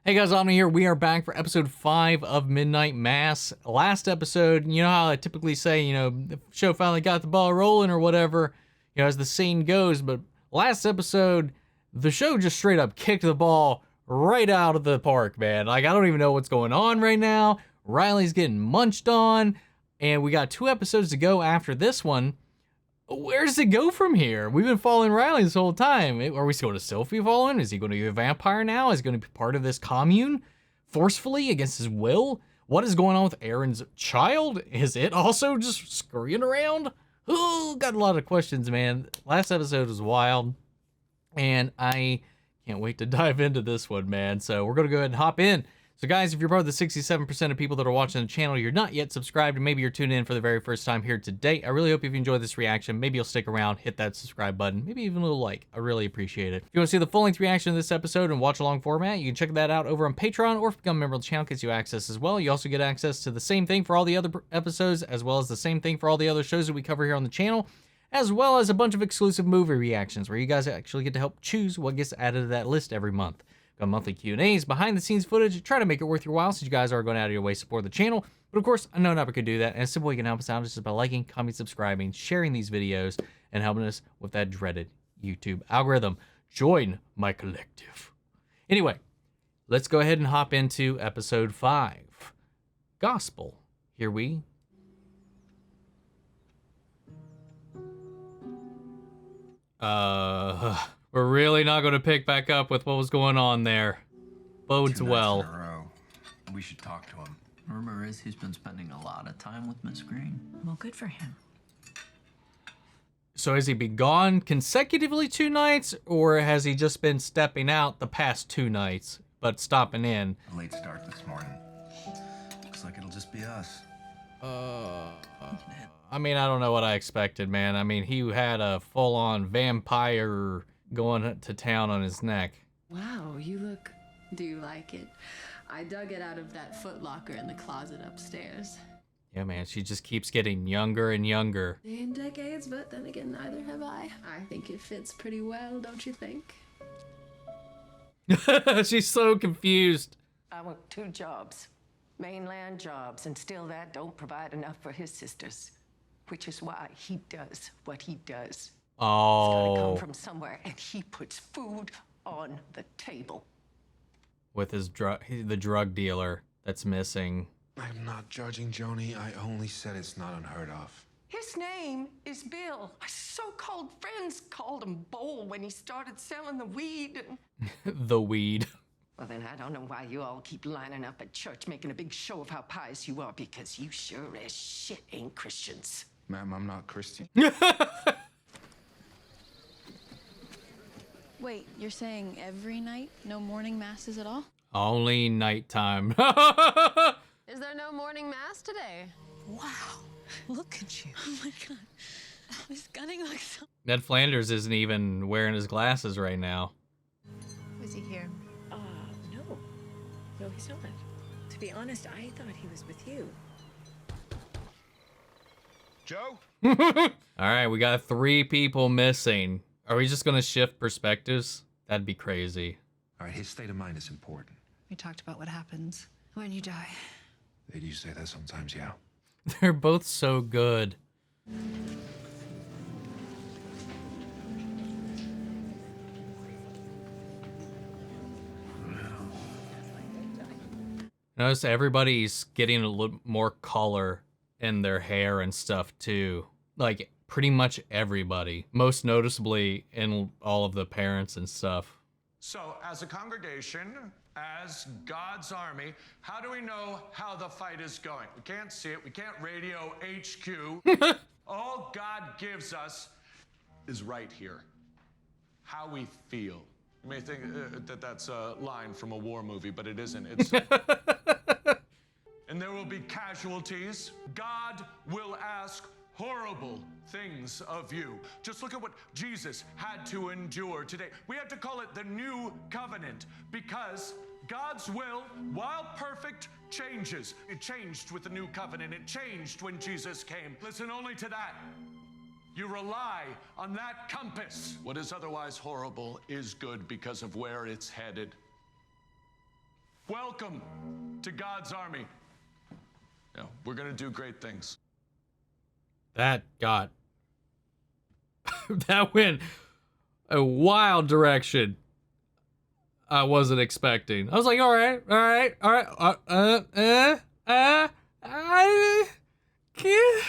Hey guys, Omni here. We are back for episode 5 of Midnight Mass. Last episode, you know how I typically say, the show finally got the ball rolling or whatever, as the scene goes, but last episode, the show just straight up kicked the ball right out of the park, man. Like, I don't even know what's going on right now. Riley's getting munched on, and we got 2 episodes to go after this one. Where does it go from here? We've been following Riley this whole time. Are we still be following? Is he going to be a vampire now? Is he going to be part of this commune? Forcefully, against his will? What is going on with Aaron's child? Is it also just scurrying around? Oh, got a lot of questions, man. Last episode was wild, and I can't wait to dive into this one, man. So we're going to go ahead and hop in. So guys, if you're part of the 67% of people that are watching the channel, you're not yet subscribed, and maybe you're tuning in for the very first time here today, I really hope if you enjoyed this reaction, maybe you'll stick around, hit that subscribe button, maybe even a little like. I really appreciate it. If you want to see the full-length reaction of this episode and watch along format, you can check that out over on Patreon, or if you become a member of the channel, it gets you access as well. You also get access to the same thing for all the other episodes, as well as the same thing for all the other shows that we cover here on the channel, as well as a bunch of exclusive movie reactions where you guys actually get to help choose what gets added to that list every month. Got monthly Q&As, behind-the-scenes footage, try to make it worth your while since you guys are going out of your way to support the channel. But of course, I know not could do that, and a simple way you can help us out is just by liking, commenting, subscribing, sharing these videos, and helping us with that dreaded YouTube algorithm. Join my collective. Anyway, let's go ahead and hop into episode 5. Gospel. Here we We're really not going to pick back up with what was going on there. Bodes 2 nights well. in a row. We should talk to him. Rumor is he's been spending a lot of time with Miss Green. Well, good for him. So has he been gone consecutively 2 nights, or has he just been stepping out the past 2 nights, but stopping in? A late start this morning. Looks like it'll just be us. I mean, I don't know what I expected, man. I mean, he had a full-on vampire going to town on his neck. Wow, you look... Do you like it? I dug it out of that footlocker in the closet upstairs. Yeah, man, she just keeps getting younger and younger. In decades, but then again, neither have I. I think it fits pretty well, don't you think? She's so confused. I work 2 jobs, mainland jobs, and still that don't provide enough for his sisters, which is why he does what he does. It's gotta come Oh, from somewhere, and he puts food on the table. with his the drug dealer that's missing. I'm not judging Joni. I only said it's not unheard of. His name is Bill. My so-called friends called him Bowl when he started selling the weed. The weed. Well, then I don't know why you all keep lining up at church making a big show of how pious you are, because you sure as shit ain't Christians. Ma'am, I'm not Christian. Wait, you're saying every night? No morning masses at all? Only nighttime. Is there no morning mass today? Wow, look at you. Oh my god. I was gunning like so. Ned Flanders isn't even wearing his glasses right now. Was he here? No. No, he's not. To be honest, I thought he was with you. Joe? All right, we got 3 people missing. Are we just gonna shift perspectives? That'd be crazy. All right, his state of mind is important. We talked about what happens when you die. They do say that sometimes, yeah. They're both so good. Notice everybody's getting a little more color in their hair and stuff too. Like pretty much everybody. Most noticeably in all of the parents and stuff. So, as a congregation, as God's army, how do we know how the fight is going? We can't see it. We can't radio HQ. All God gives us is right here. How we feel. You may think that that's a line from a war movie, but it isn't. It's... And there will be casualties. God will ask horrible things of you. Just look at what Jesus had to endure today. We have to call it the new covenant because God's will, while perfect, changes. It changed with the new covenant. It changed when Jesus came. Listen only to that. You rely on that compass. What is otherwise horrible is good because of where it's headed. Welcome to God's army. You know, we're gonna do great things. That got... that went a wild direction I wasn't expecting. I was like, all right. I can't...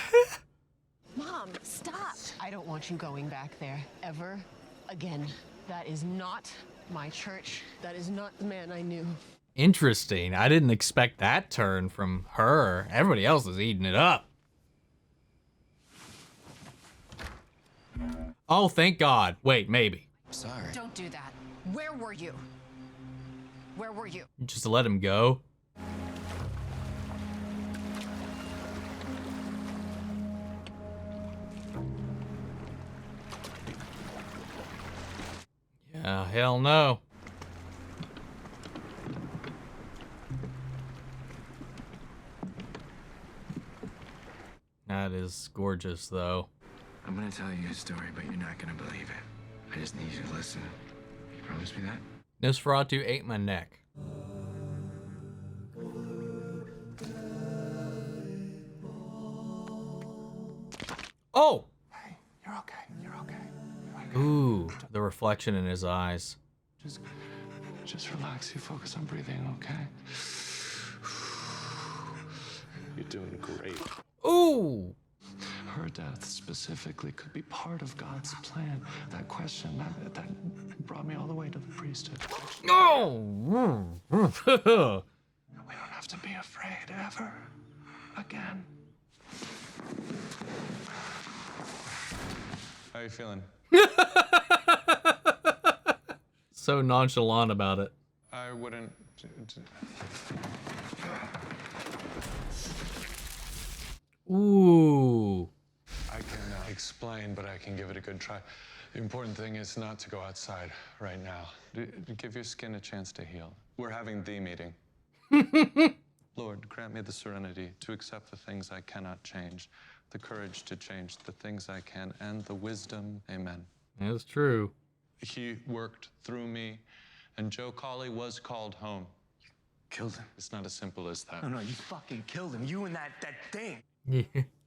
Mom, stop. I don't want you going back there ever again. That is not my church. That is not the man I knew. Interesting. I didn't expect that turn from her. Everybody else is eating it up. Oh, thank God. Wait, maybe. Sorry. Don't do that. Where were you? Where were you? Just let him go. Yeah, hell no. That is gorgeous, though. I'm gonna tell you a story, but you're not gonna believe it. I just need you to listen. You promise me that? Nosferatu ate my neck. Oh! Hey, you're okay. You're okay. Ooh, the reflection in his eyes. Just relax. You focus on breathing, okay? You're doing great. Ooh! Her death specifically could be part of God's plan. That question, that brought me all the way to the priesthood. No! We don't have to be afraid ever again. How are you feeling? So nonchalant about it. I wouldn't... Ooh. I can explain, but I can give it a good try. The important thing is not to go outside right now. Give your skin a chance to heal. We're having the meeting. Lord, grant me the serenity to accept the things I cannot change, the courage to change the things I can, and the wisdom. Amen. That's true. He worked through me, and Joe Colley was called home. Killed him. It's not as simple as that. No, you fucking killed him. You and that thing. Yeah.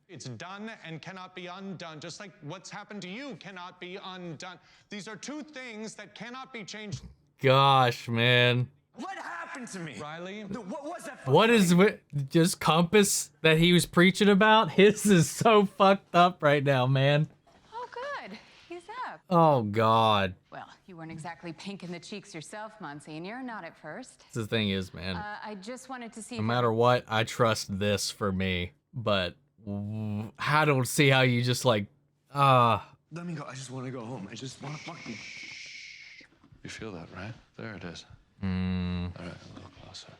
It's done and cannot be undone, just like what's happened to you cannot be undone. These are two things that cannot be changed. Gosh, man. What happened to me? Riley? What was that? What is with just Compass that he was preaching about? His is so fucked up right now, man. Oh, good. He's up. Oh, God. Well, you weren't exactly pink in the cheeks yourself, Monsignor. Not at first. The thing is, man, I just wanted to see. no matter what, I trust this for me. But I don't see how you just like, Let me go. I just want to go home. I just want to fucking... You feel that, right? There it is. All right, a little closer.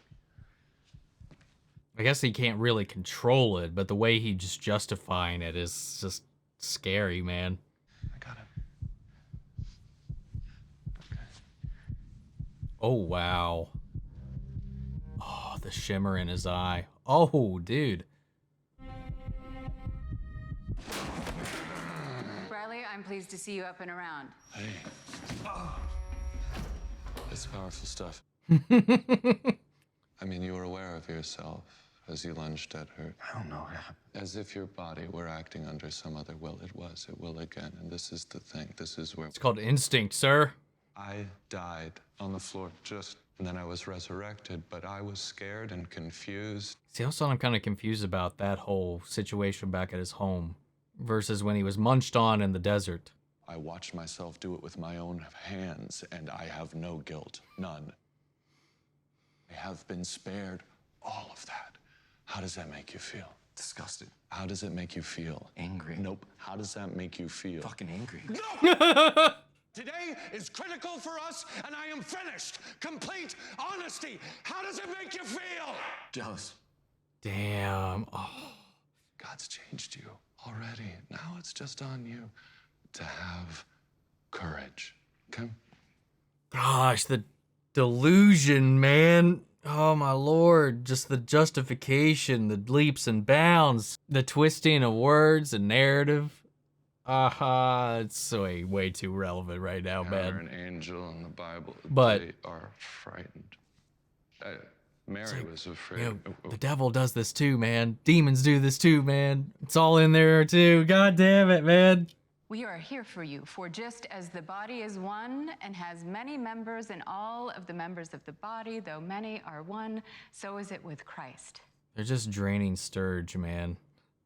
I guess he can't really control it, but the way he just justifying it is just scary, man. I got it. Okay. Oh, wow. Oh, the shimmer in his eye. Oh, dude. Riley, I'm pleased to see you up and around. Hey. It's powerful stuff. I mean, you were aware of yourself as you lunged at her. I don't know. As if your body were acting under some other will. It was. It will again. And this is the thing. This is where... It's called instinct, sir. I died on the floor and then I was resurrected, but I was scared and confused. See, also I'm kind of confused about that whole situation back at his home versus when he was munched on in the desert. I watched myself do it with my own hands, and I have no guilt. None. I have been spared all of that. How does that make you feel? Disgusted. How does it make you feel? Angry. Nope. How does that make you feel? Fucking angry. No! Today is critical for us, and I am finished. Complete honesty. How does it make you feel? Jealous. Damn. Oh. God's changed you already. Now it's just on you to have courage. Okay? Gosh, the delusion, man. Oh, my Lord. Just the justification, the leaps and bounds, the twisting of words and narrative. It's way too relevant right now, You're man. an angel in the Bible. But they are frightened. Mary was afraid. You know, the devil does this too, man. Demons do this too, man. It's all in there too. God damn it, man. We are here for you, for just as the body is one and has many members, and all of the members of the body, though many are one, so is it with Christ. They're just draining Sturge, man.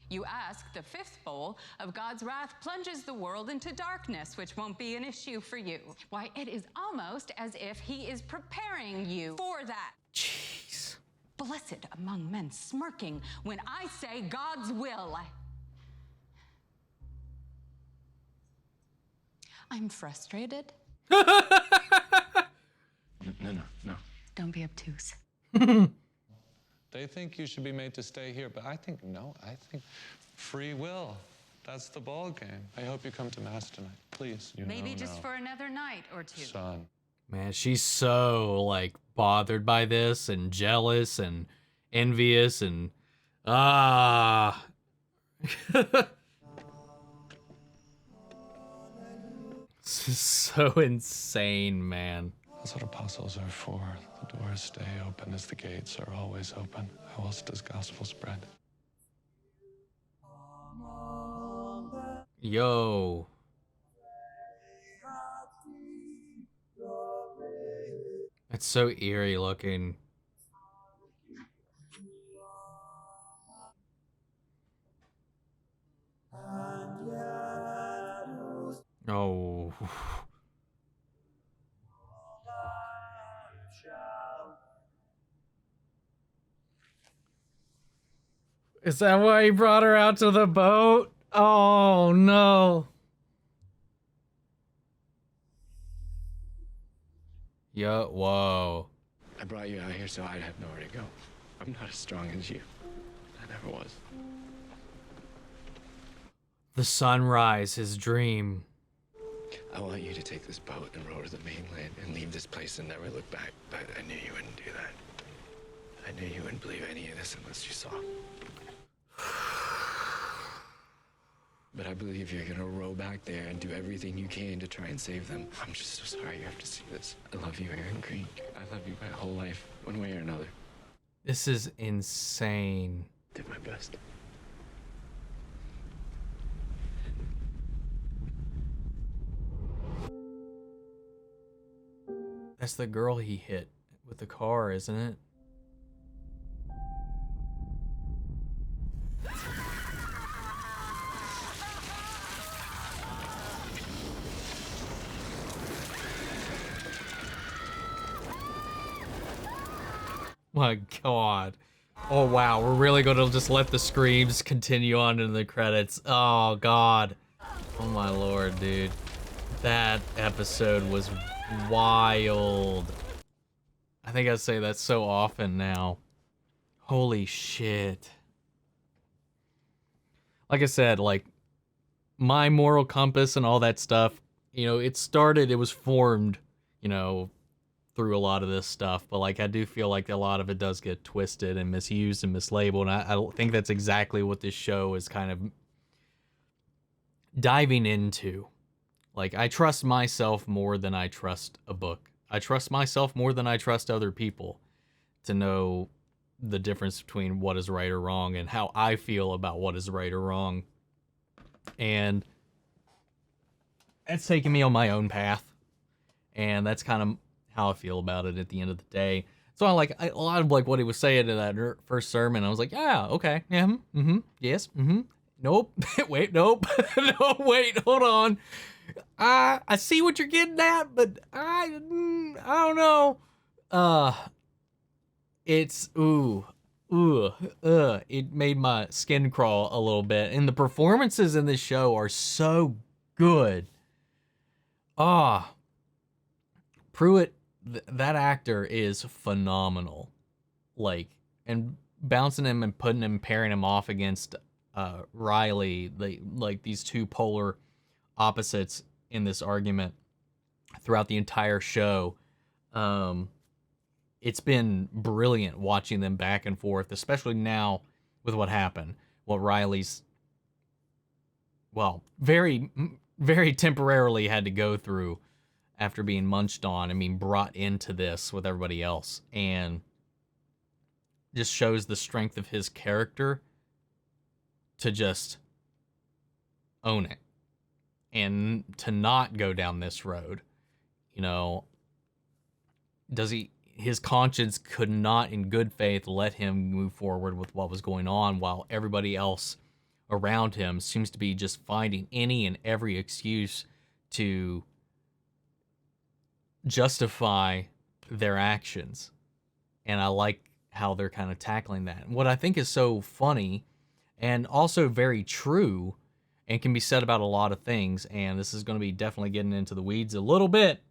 You ask, the fifth bowl of God's wrath plunges the world into darkness, which won't be an issue for you. Why, it is almost as if he is preparing you for that. Jeez. Blessed among men smirking when I say God's will. I'm frustrated. No. Don't be obtuse. They think you should be made to stay here, but I think no. I think free will. That's the ball game. I hope you come to Mass tonight, please. Maybe just for another night or two. Son. Man, she's so, like, bothered by this and jealous and envious and... This is so insane, man. That's what apostles are for. The doors stay open as the gates are always open. How else does gospel spread? Yo. It's so eerie looking. Oh. Is that why he brought her out to the boat? Oh, no. Yo, whoa. I brought you out here so I'd have nowhere to go. I'm not as strong as you. I never was. The sunrise, his dream. I want you to take this boat and row to the mainland and leave this place and never look back. But I knew you wouldn't do that. I knew you wouldn't believe any of this unless you saw. But I believe you're gonna row back there and do everything you can to try and save them. I'm just so sorry you have to see this. I love you, Aaron Green. I love you my whole life, one way or another. This is insane. Did my best. That's the girl he hit with the car, isn't it? My God. Oh, wow. We're really going to just let the screams continue on into the credits. Oh, God. Oh, my Lord, dude. That episode was wild. I think I say that so often now. Holy shit. Like I said, like, my moral compass and all that stuff, you know, it was formed, you know, through a lot of this stuff, but like I do feel like a lot of it does get twisted and misused and mislabeled, and I think that's exactly what this show is kind of diving into. Like, I trust myself more than I trust a book. I trust myself more than I trust other people to know the difference between what is right or wrong and how I feel about what is right or wrong. And it's taken me on my own path, and that's kind of how I feel about it at the end of the day. So I like a lot of like what he was saying in that first sermon. I was like, yeah, okay, yeah, yes, nope, wait, nope, no, wait, hold on. I see what you're getting at, but I don't know. It's it made my skin crawl a little bit, and the performances in this show are so good. Pruitt, that actor is phenomenal. Like, and bouncing him and putting him, pairing him off against Riley, like these two polar opposites in this argument throughout the entire show. It's been brilliant watching them back and forth, especially now with what happened. What Riley's, well, very, very temporarily had to go through after being munched on and being brought into this with everybody else. And just shows the strength of his character to just own it and to not go down this road. You know, his conscience could not in good faith let him move forward with what was going on, while everybody else around him seems to be just finding any and every excuse to justify their actions. And I like how they're kind of tackling that. And what I think is so funny and also very true and can be said about a lot of things, and this is going to be definitely getting into the weeds a little bit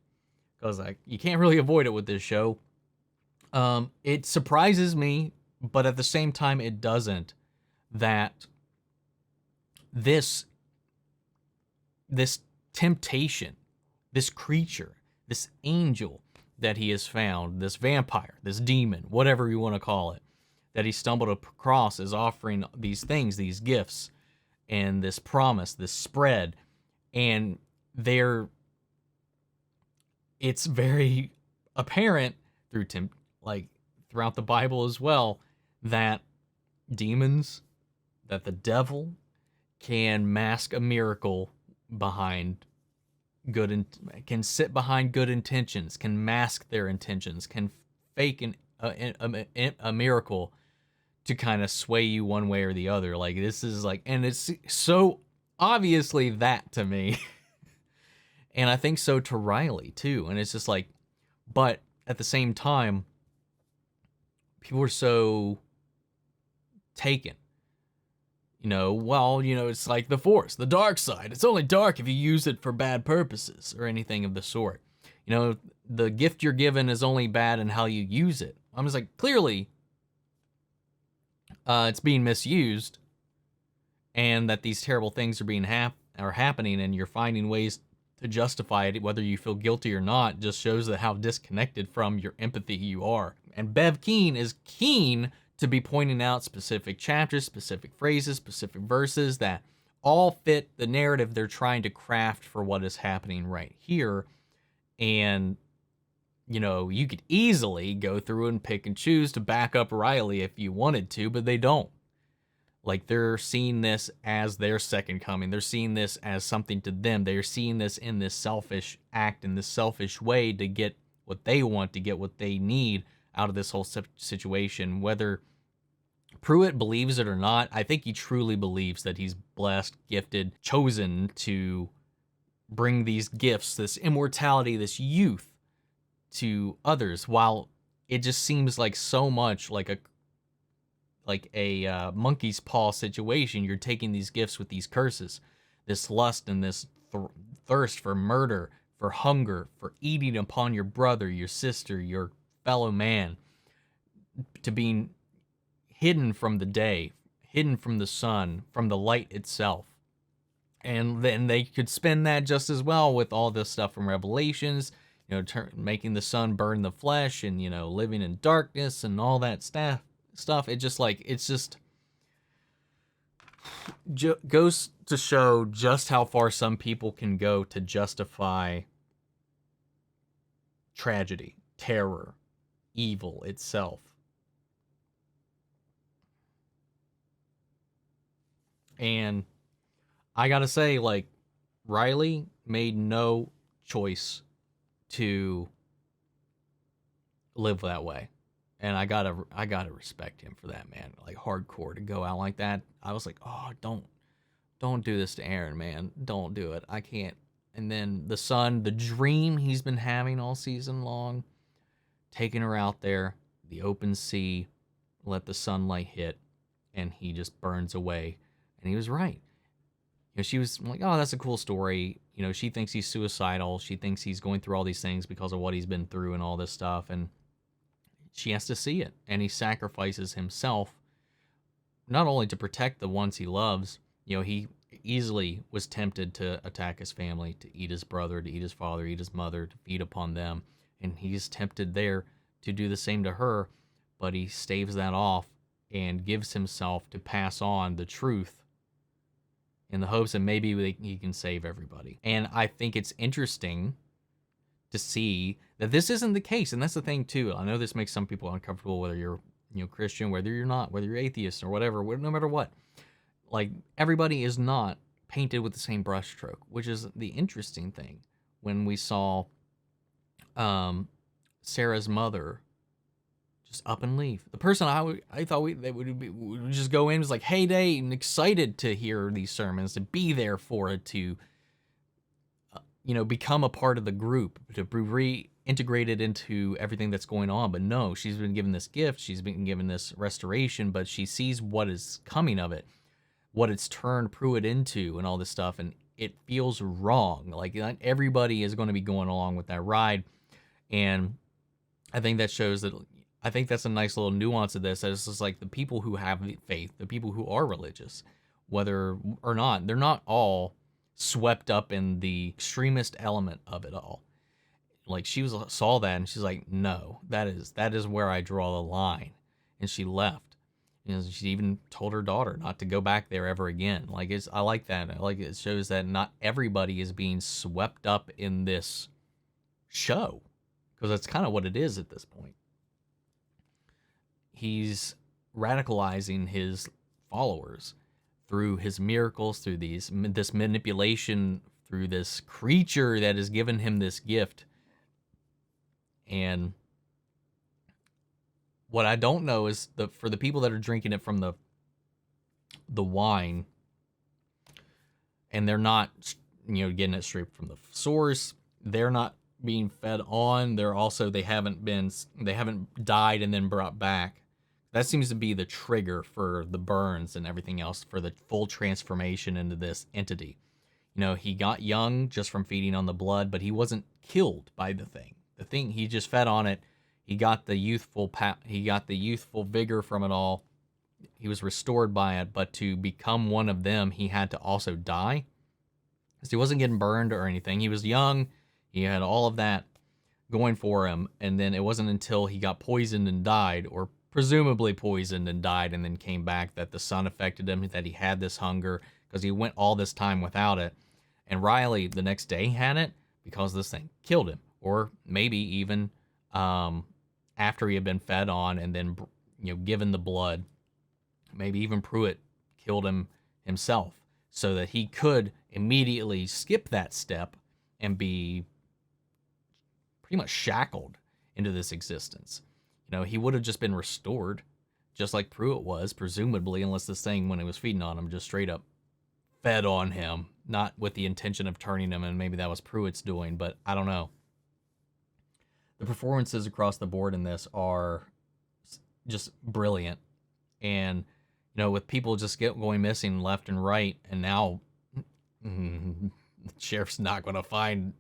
because you can't really avoid it with this show. It surprises me, but at the same time it doesn't, that this temptation, this creature, this angel that he has found, this vampire, this demon, whatever you want to call it, that he stumbled across is offering these things, these gifts, and this promise, this spread, and it's very apparent throughout the Bible as well, that demons, that the devil can mask a miracle behind can sit behind good intentions, can mask their intentions, can fake a miracle to kind of sway you one way or the other. Like, this is like, and it's so obviously that to me. And I think so to Riley too. And it's just like, but at the same time, people are so taken. It's like the Force, the dark side. It's only dark if you use it for bad purposes or anything of the sort. The gift you're given is only bad in how you use it. I'm just like, clearly, it's being misused, and that these terrible things are happening, and you're finding ways to justify it, whether you feel guilty or not, just shows that how disconnected from your empathy you are. And Bev Keane is keen to be pointing out specific chapters, specific phrases, specific verses that all fit the narrative they're trying to craft for what is happening right here. And, you could easily go through and pick and choose to back up Riley if you wanted to, but they don't. Like, they're seeing this as their second coming. They're seeing this as something to them. They're seeing this in this selfish act, in this selfish way to get what they want, to get what they need out of this whole situation. Whether Pruitt believes it or not, I think he truly believes that he's blessed, gifted, chosen to bring these gifts, this immortality, this youth to others, while it just seems like so much like a monkey's paw situation. You're taking these gifts with these curses, this lust and this thirst for murder, for hunger, for eating upon your brother, your sister, your fellow man, to being hidden from the day, hidden from the sun, from the light itself. And then they could spin that just as well with all this stuff from Revelations, making the sun burn the flesh, and, living in darkness and all that stuff. It just goes to show just how far some people can go to justify tragedy, terror, evil itself. And I gotta say, Riley made no choice to live that way. And I gotta respect him for that, man. Like, hardcore, to go out like that. I was like, oh, don't do this to Aaron, man. Don't do it. I can't. And then the son, the dream he's been having all season long, taking her out there, the open sea, let the sunlight hit, and he just burns away. And he was right. She was like, oh, that's a cool story. She thinks he's suicidal. She thinks he's going through all these things because of what he's been through and all this stuff. And she has to see it. And he sacrifices himself, not only to protect the ones he loves. He easily was tempted to attack his family, to eat his brother, to eat his father, eat his mother, to feed upon them. And he's tempted there to do the same to her. But he staves that off and gives himself to pass on the truth in the hopes that maybe he can save everybody. And I think it's interesting to see that this isn't the case. And that's the thing too. I know this makes some people uncomfortable, whether you're, Christian, whether you're not, whether you're atheist or whatever, no matter what. Like, everybody is not painted with the same brushstroke, which is the interesting thing. When we saw Sarah's mother just up and leave, the person I thought they would just go in was like heyday and excited to hear these sermons, to be there for it, to become a part of the group, to be reintegrated into everything that's going on. But no, she's been given this gift, she's been given this restoration, but she sees what is coming of it, what it's turned Pruitt into and all this stuff, and it feels wrong. Like, not everybody is going to be going along with that ride. And I think that shows that, I think that's a nice little nuance of this, that it's just like the people who have faith, the people who are religious, whether or not, they're not all swept up in the extremist element of it all. Like, she saw that and she's like, no, that is where I draw the line. And she left. She even told her daughter not to go back there ever again. Like, I like that. I like it shows that not everybody is being swept up in this show, because that's kind of what it is at this point. He's radicalizing his followers through his miracles, through this manipulation, through this creature that has given him this gift. And what I don't know is, for the people that are drinking it from the wine, and they're not, getting it straight from the source, they're not being fed on. They haven't died and then brought back. That seems to be the trigger for the burns and everything else, for the full transformation into this entity. He got young just from feeding on the blood, but he wasn't killed by the thing. He just fed on it. He got the youthful vigor from it all. He was restored by it, but to become one of them, he had to also die. Because he wasn't getting burned or anything. He was young. He had all of that going for him, and then it wasn't until he got poisoned and died, or presumably poisoned and died, and then came back, that the sun affected him, that he had this hunger, because he went all this time without it. And Riley, the next day, had it because this thing killed him, or maybe even after he had been fed on and then given the blood, maybe even Pruitt killed him himself, so that he could immediately skip that step and be pretty much shackled into this existence. He would have just been restored, just like Pruitt was, presumably, unless this thing, when it was feeding on him, just straight up fed on him, not with the intention of turning him, and maybe that was Pruitt's doing, but I don't know. The performances across the board in this are just brilliant. And, with people just going missing left and right, and now the sheriff's not going to find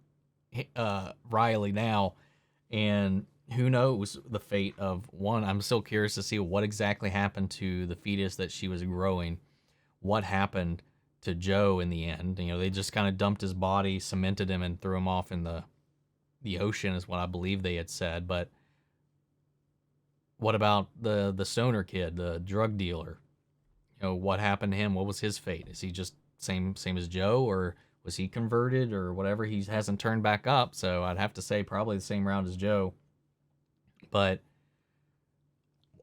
Riley now, and who knows the fate of one. I'm still curious to see what exactly happened to the fetus that she was growing. What happened to Joe in the end? They just kind of dumped his body, cemented him, and threw him off in the ocean, is what I believe they had said. But what about the stoner kid, the drug dealer? What happened to him? What was his fate? Is he just same as Joe, or was he converted or whatever? He hasn't turned back up, so I'd have to say probably the same round as Joe. But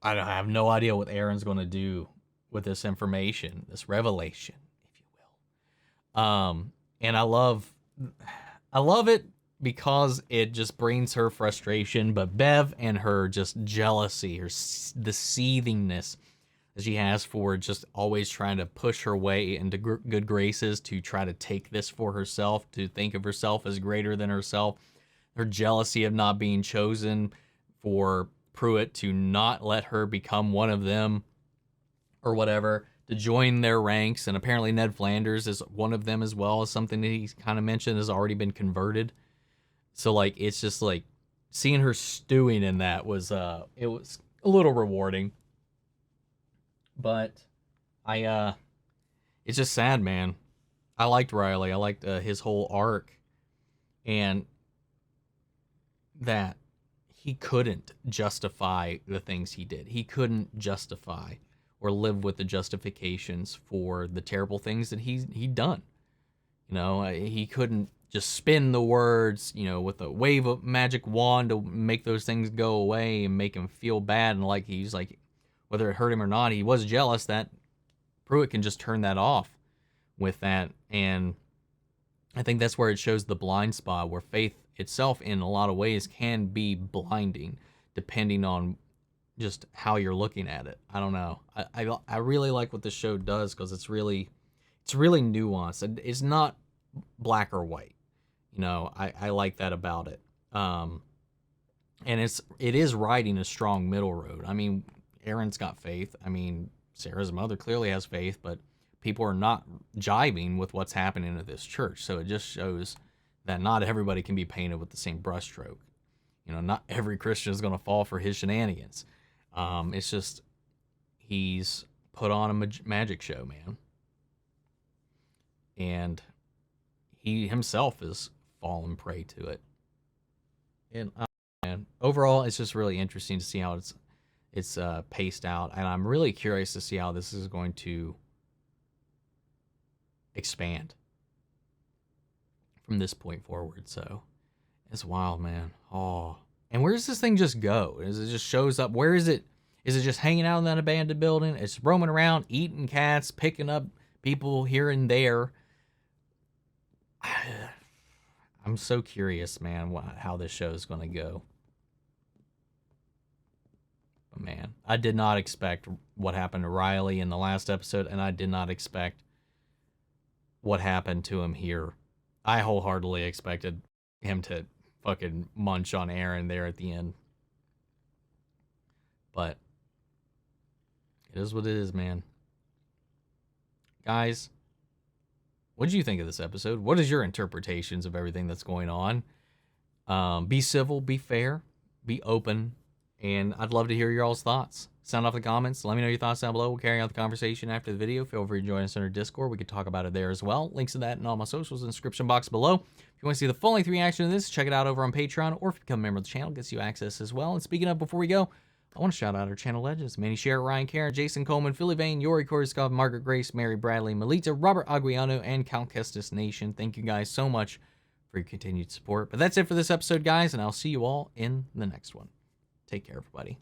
I have no idea what Aaron's going to do with this information, this revelation, if you will. And I love it because it just brings her frustration, but Bev and her just jealousy, the seethingness that she has for just always trying to push her way into good graces, to try to take this for herself, to think of herself as greater than herself. Her jealousy of not being chosen, for Pruitt to not let her become one of them or whatever, to join their ranks. And apparently Ned Flanders is one of them as well, as something that he's kind of mentioned has already been converted. So it's just seeing her stewing in that was it was a little rewarding. But it's just sad, man. I liked Riley. I liked his whole arc, and that he couldn't justify the things he did. He couldn't justify or live with the justifications for the terrible things that he'd done. He couldn't just spin the words, with a wave of magic wand to make those things go away and make him feel bad. And he's like, whether it hurt him or not, he was jealous. That Pruitt can just turn that off with that. And I think that's where it shows the blind spot, where faith itself in a lot of ways can be blinding depending on just how you're looking at it. I don't know. I really like what this show does, because it's really nuanced. It's not black or white. I like that about it. And it is riding a strong middle road. I mean, Aaron's got faith. I mean, Sarah's mother clearly has faith, but people are not jiving with what's happening at this church. So it just shows that not everybody can be painted with the same brushstroke. Not every Christian is going to fall for his shenanigans. It's just, he's put on a magic show, man. And he himself is fallen prey to it. And man, overall, it's just really interesting to see how it's paced out. And I'm really curious to see how this is going to expand from this point forward. So it's wild, man. Oh, and where does this thing just go? Is it just shows up? Where is it? Is it just hanging out in that abandoned building? It's roaming around, eating cats, picking up people here and there. I'm so curious, man, how this show is going to go. But man, I did not expect what happened to Riley in the last episode, and I did not expect what happened to him here. I wholeheartedly expected him to fucking munch on Aaron there at the end. But it is what it is, man. Guys, what did you think of this episode? What is your interpretations of everything that's going on? Be civil, be fair, be open, and I'd love to hear your all's thoughts. Sound off in the comments. Let me know your thoughts down below. We'll carry on the conversation after the video. Feel free to join us in our Discord. We can talk about it there as well. Links to that and all my socials in the description box below. If you want to see the full-length reaction to this, check it out over on Patreon, or if you become a member of the channel, it gets you access as well. And speaking of, before we go, I want to shout out our channel legends: Manny Sherritt, Ryan Karen, Jason Coleman, Philly Vane, Yori Korskov, Margaret Grace, Mary Bradley, Melita, Robert Aguiano, and Count Kestis Nation. Thank you guys so much for your continued support. But that's it for this episode, guys, and I'll see you all in the next one. Take care, everybody.